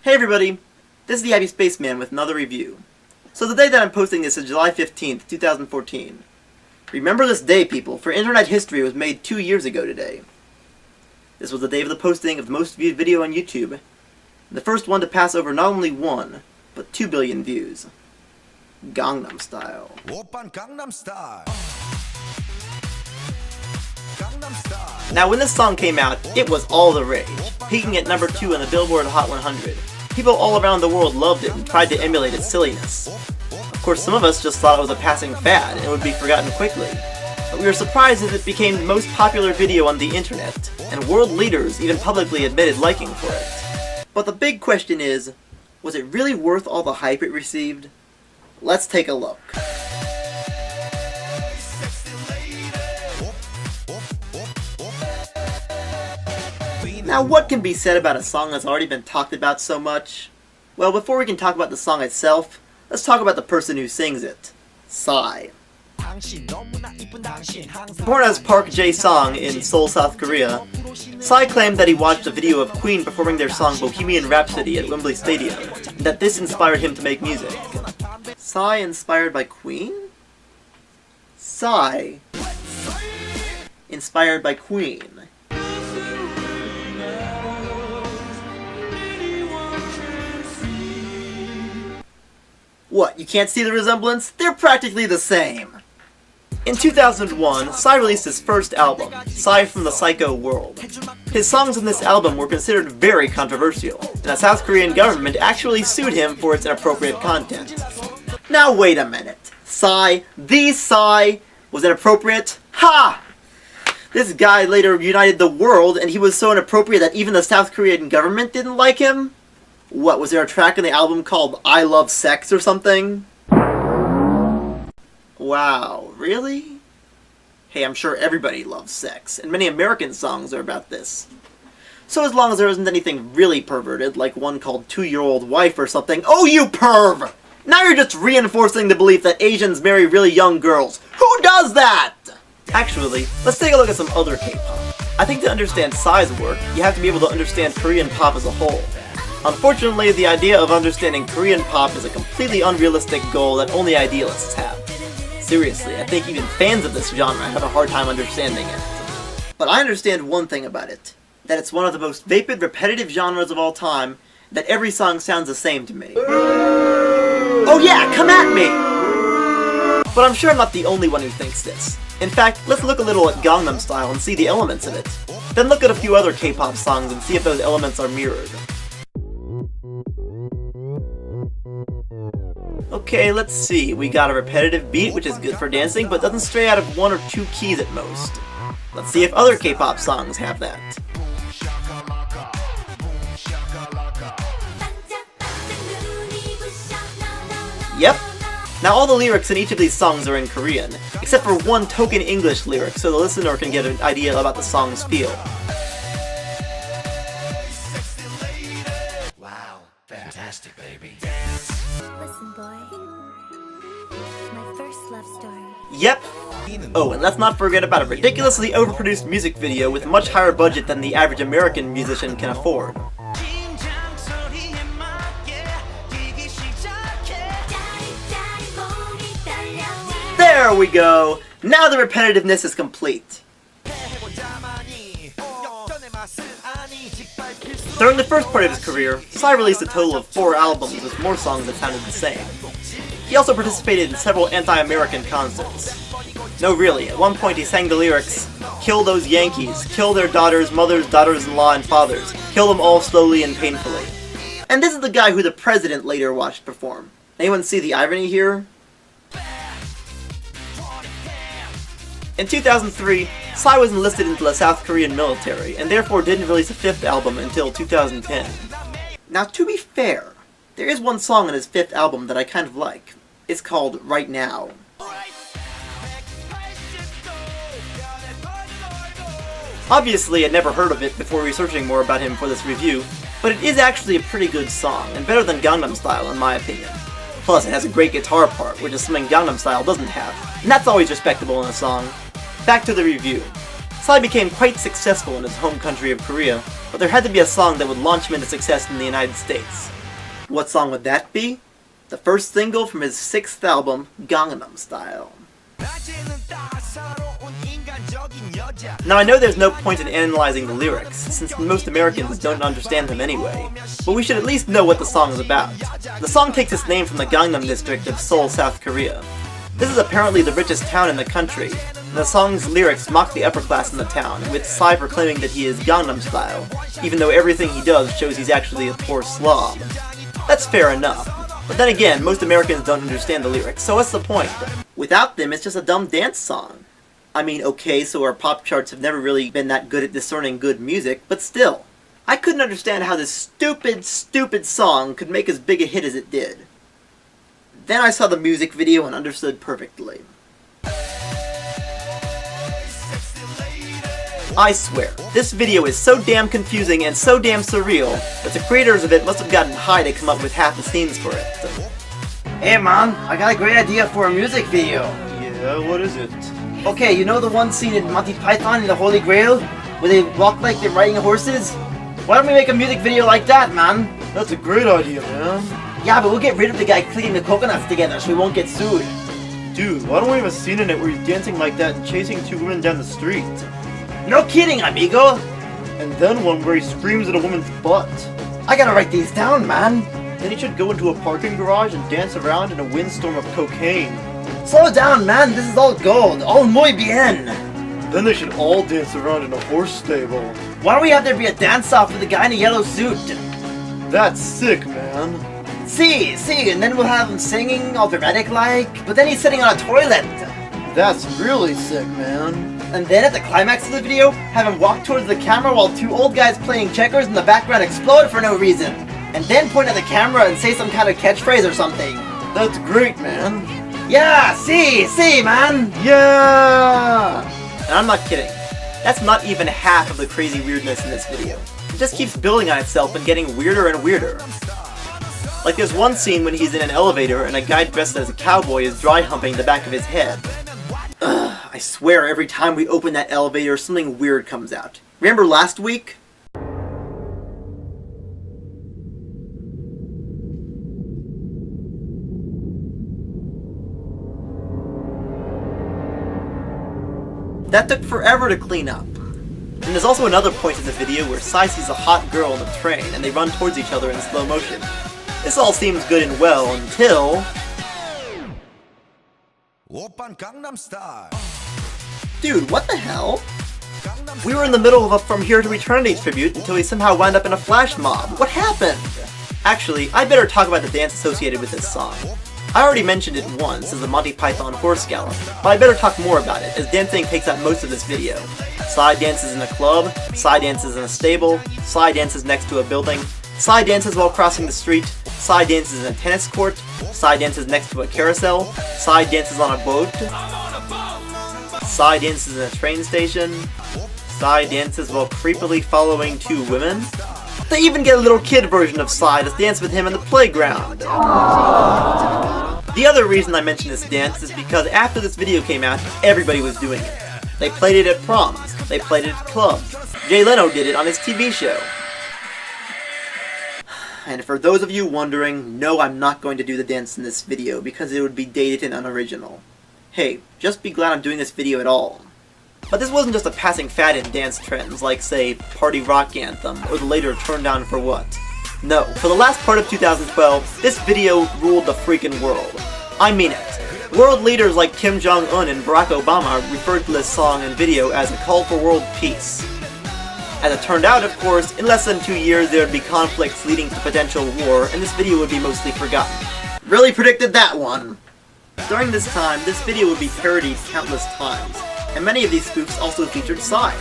Hey everybody, this is TheHappySpaceman with another review. So the day that I'm posting this is July 15th, 2014. Remember this day, people, for internet history was made 2 years ago today. This was the day of the posting of the most viewed video on YouTube, and the first one to pass over not only 1, but 2 billion views. Gangnam Style. Gangnam Style. Gangnam Style. Now when this song came out, it was all the rage, peaking at number 2 on the Billboard Hot 100. People all around the world loved it and tried to emulate its silliness. Of course, some of us just thought it was a passing fad and would be forgotten quickly. But we were surprised as it became the most popular video on the internet, and world leaders even publicly admitted liking for it. But the big question is, was it really worth all the hype it received? Let's take a look. Now, what can be said about a song that's already been talked about so much? Well, before we can talk about the song itself, let's talk about the person who sings it. Psy. Born as Park Jae-sung in Seoul, South Korea, Psy claimed that he watched a video of Queen performing their song Bohemian Rhapsody at Wembley Stadium, and that this inspired him to make music. Psy inspired by Queen? Psy inspired by Queen. What, you can't see the resemblance? They're practically the same! In 2001, Psy released his first album, Psy from the Psycho World. His songs on this album were considered very controversial, and the South Korean government actually sued him for its inappropriate content. Now wait a minute. Psy, the Psy, was inappropriate? Ha! This guy later united the world, and he was so inappropriate that even the South Korean government didn't like him? What, was there a track in the album called I Love Sex or something? Wow, really? Hey, I'm sure everybody loves sex, and many American songs are about this. So as long as there isn't anything really perverted, like one called 2-Year-Old Wife or something— oh, you perv! Now you're just reinforcing the belief that Asians marry really young girls. Who does that? Actually, let's take a look at some other K-pop. I think to understand Psy's work, you have to be able to understand Korean pop as a whole. Unfortunately, the idea of understanding Korean pop is a completely unrealistic goal that only idealists have. Seriously, I think even fans of this genre have a hard time understanding it. But I understand one thing about it, that it's one of the most vapid, repetitive genres of all time, that every song sounds the same to me. Oh yeah, come at me! But I'm sure I'm not the only one who thinks this. In fact, let's look a little at Gangnam Style and see the elements of it. Then look at a few other K-pop songs and see if those elements are mirrored. Okay, let's see. We got a repetitive beat, which is good for dancing, but doesn't stray out of 1 or 2 keys at most. Let's see if other K-pop songs have that. Yep. Now all the lyrics in each of these songs are in Korean, except for one token English lyric, so the listener can get an idea about the song's feel. Wow, fantastic, baby. Listen, boy. My first love story. Yep. Oh, and let's not forget about a ridiculously overproduced music video with a much higher budget than the average American musician can afford. There we go! Now the repetitiveness is complete. During the first part of his career, Psy released a total of 4 albums with more songs that sounded the same. He also participated in several anti-American concerts. No, really, at one point he sang the lyrics, "Kill those Yankees, kill their daughters, mothers, daughters-in-law, and fathers. Kill them all slowly and painfully." And this is the guy who the president later watched perform. Anyone see the irony here? In 2003, Psy was enlisted into the South Korean military, and therefore didn't release a 5th album until 2010. Now, to be fair, there is one song on his 5th album that I kind of like. It's called Right Now. Obviously, I'd never heard of it before researching more about him for this review, but it is actually a pretty good song, and better than Gangnam Style in my opinion. Plus, it has a great guitar part, which is something Gangnam Style doesn't have, and that's always respectable in a song. Back to the review. Psy became quite successful in his home country of Korea, but there had to be a song that would launch him into success in the United States. What song would that be? The first single from his 6th album, Gangnam Style. Now I know there's no point in analyzing the lyrics, since most Americans don't understand them anyway, but we should at least know what the song is about. The song takes its name from the Gangnam district of Seoul, South Korea. This is apparently the richest town in the country, and the song's lyrics mock the upper class in the town, with Psy proclaiming that he is Gangnam Style, even though everything he does shows he's actually a poor slob. That's fair enough, but then again, most Americans don't understand the lyrics, so what's the point? Without them, it's just a dumb dance song. I mean, okay, so our pop charts have never really been that good at discerning good music, but still. I couldn't understand how this stupid song could make as big a hit as it did. Then I saw the music video and understood perfectly. I swear, this video is so damn confusing and so damn surreal that the creators of it must have gotten high to come up with half the scenes for it. Hey man, I got a great idea for a music video. Yeah, what is it? Okay, you know the one scene in Monty Python in the Holy Grail? Where they walk like they're riding horses? Why don't we make a music video like that, man? That's a great idea, man. Yeah, but we'll get rid of the guy clicking the coconuts together so we won't get sued. Dude, why don't we have a scene in it where he's dancing like that and chasing 2 women down the street? No kidding, amigo! And then one where he screams at a woman's butt. I gotta write these down, man. Then he should go into a parking garage and dance around in a windstorm of cocaine. Slow down, man. This is all gold. All muy bien. Then they should all dance around in a horse stable. Why don't we have there be a dance-off with a guy in a yellow suit? That's sick, man. See, and then we'll have him singing all dramatic-like, but then he's sitting on a toilet. That's really sick, man. And then at the climax of the video, have him walk towards the camera while 2 old guys playing checkers in the background explode for no reason. And then point at the camera and say some kind of catchphrase or something. That's great, man. Yeah, see, man. Yeah! And I'm not kidding. That's not even half of the crazy weirdness in this video. It just keeps building on itself and getting weirder and weirder. Like there's one scene when he's in an elevator and a guy dressed as a cowboy is dry humping the back of his head. Ugh, I swear every time we open that elevator something weird comes out. Remember last week? That took forever to clean up. And there's also another point in the video where Psy sees a hot girl on the train and they run towards each other in slow motion. This all seems good and well until... Oppan Gangnam Style. Dude, what the hell? We were in the middle of a From Here to Eternity tribute until we somehow wound up in a flash mob. What happened? Actually, I better talk about the dance associated with this song. I already mentioned it once as the Monty Python horse gallop, but I better talk more about it, as dancing takes up most of this video. Psy dances in a club, Psy dances in a stable, Psy dances next to a building, Psy dances while crossing the street, Psy dances in a tennis court, Psy dances next to a carousel, Psy dances on a boat, Psy dances in a train station, Psy dances while creepily following 2 women. They even get a little kid version of Psy to dance with him in the playground. The other reason I mention this dance is because after this video came out, everybody was doing it. They played it at proms, they played it at clubs. Jay Leno did it on his TV show. And for those of you wondering, no, I'm not going to do the dance in this video because it would be dated and unoriginal. Hey, just be glad I'm doing this video at all. But this wasn't just a passing fad in dance trends like, say, Party Rock Anthem, or the later Turn Down for What. No, for the last part of 2012, this video ruled the freaking world. I mean it. World leaders like Kim Jong-un and Barack Obama referred to this song and video as a call for world peace. As it turned out, of course, in less than 2 years there would be conflicts leading to potential war, and this video would be mostly forgotten. Really predicted that one! During this time, this video would be parodied countless times, and many of these spoofs also featured Psy.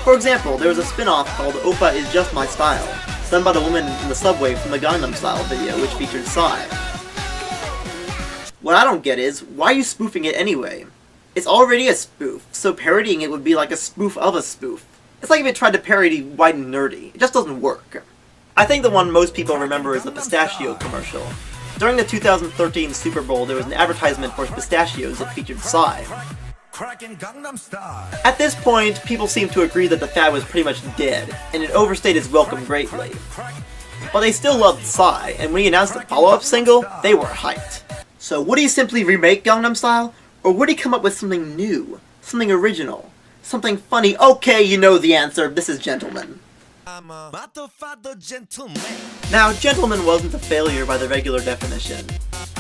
For example, there was a spin-off called Oppa is Just My Style, done by the woman in the subway from the Gangnam Style video, which featured Psy. What I don't get is, why are you spoofing it anyway? It's already a spoof, so parodying it would be like a spoof of a spoof. It's like if it tried to parody White and Nerdy. It just doesn't work. I think the one most people remember is the pistachio commercial. During the 2013 Super Bowl, there was an advertisement for pistachios that featured Psy. cracking Gangnam Style. At this point, people seemed to agree that the fad was pretty much dead, and it overstayed its welcome greatly. But they still loved Psy, and when he announced the follow-up single, they were hyped. So would he simply remake Gangnam Style, or would he come up with something new, something original, something funny? Okay, you know the answer, this is Gentleman. I'm a motherfucker gentleman. Now, Gentleman wasn't a failure by the regular definition,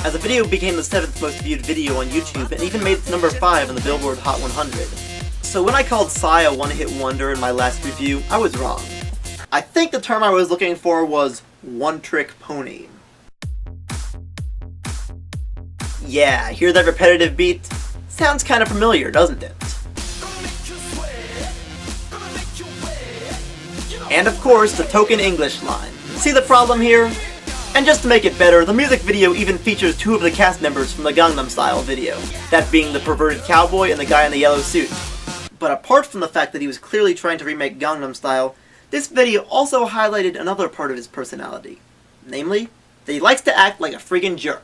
as the video became the 7th most viewed video on YouTube and even made it to number 5 on the Billboard Hot 100. So when I called Psy a one-hit wonder in my last review, I was wrong. I think the term I was looking for was one-trick pony. Yeah, hear that repetitive beat? Sounds kinda familiar, doesn't it? And of course, the token English line. See the problem here? And just to make it better, the music video even features 2 of the cast members from the Gangnam Style video, that being the perverted cowboy and the guy in the yellow suit. But apart from the fact that he was clearly trying to remake Gangnam Style, this video also highlighted another part of his personality. Namely, that he likes to act like a friggin' jerk.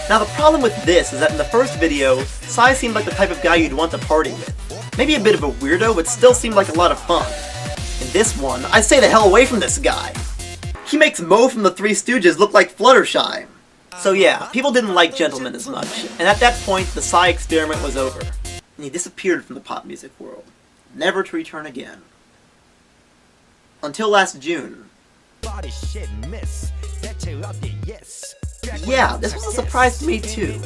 Now the problem with this is that in the first video, Psy seemed like the type of guy you'd want to party with. Maybe a bit of a weirdo, but still seemed like a lot of fun. In this one, I stay the hell away from this guy. He makes Mo from the Three Stooges look like Fluttershy. So yeah, people didn't like Gentleman as much, and at that point, the Psy experiment was over. And he disappeared from the pop music world, never to return again. Until last June. Yeah, this was a surprise to me too.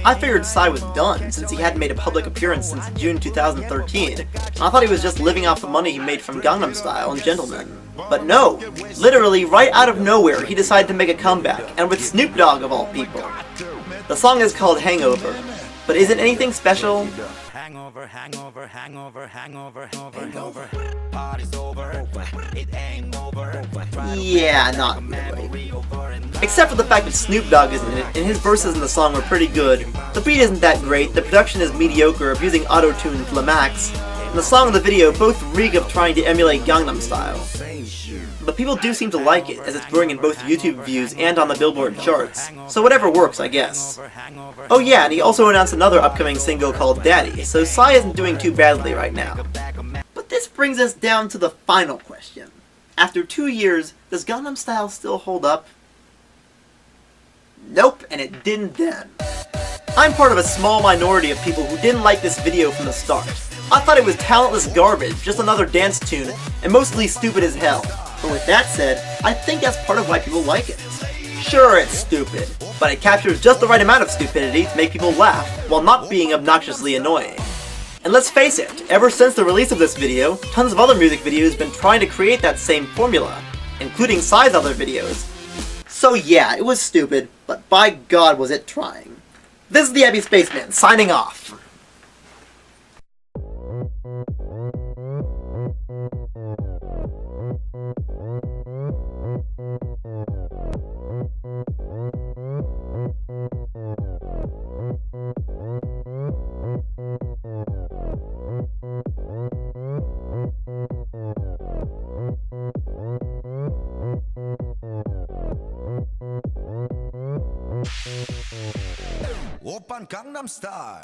I figured Psy was done, since he hadn't made a public appearance since June 2013, and I thought he was just living off the money he made from Gangnam Style and Gentleman. But no! Literally, right out of nowhere, he decided to make a comeback, and with Snoop Dogg of all people. The song is called Hangover, but is it anything special? Hangover, hangover, hangover, hangover, hangover. Party's over, it ain't over. Yeah, not really. Except for the fact that Snoop Dogg is in it, and his verses in the song were pretty good. The beat isn't that great, the production is mediocre, abusing auto-tune to the max, and the song and the video both reek of trying to emulate Gangnam Style. But people do seem to like it, as it's growing in both YouTube views and on the Billboard charts, so whatever works, I guess. Oh yeah, and he also announced another upcoming single called Daddy, so Psy isn't doing too badly right now. But this brings us down to the final question. After 2 years, does Gangnam Style still hold up? Nope, and it didn't then. I'm part of a small minority of people who didn't like this video from the start. I thought it was talentless garbage, just another dance tune, and mostly stupid as hell. But with that said, I think that's part of why people like it. Sure, it's stupid, but it captures just the right amount of stupidity to make people laugh, while not being obnoxiously annoying. And let's face it, ever since the release of this video, tons of other music videos have been trying to create that same formula, including Psy's other videos. So yeah, it was stupid, but by God was it trying. This is TheHappySpaceman, signing off. Oppan Gangnam Style.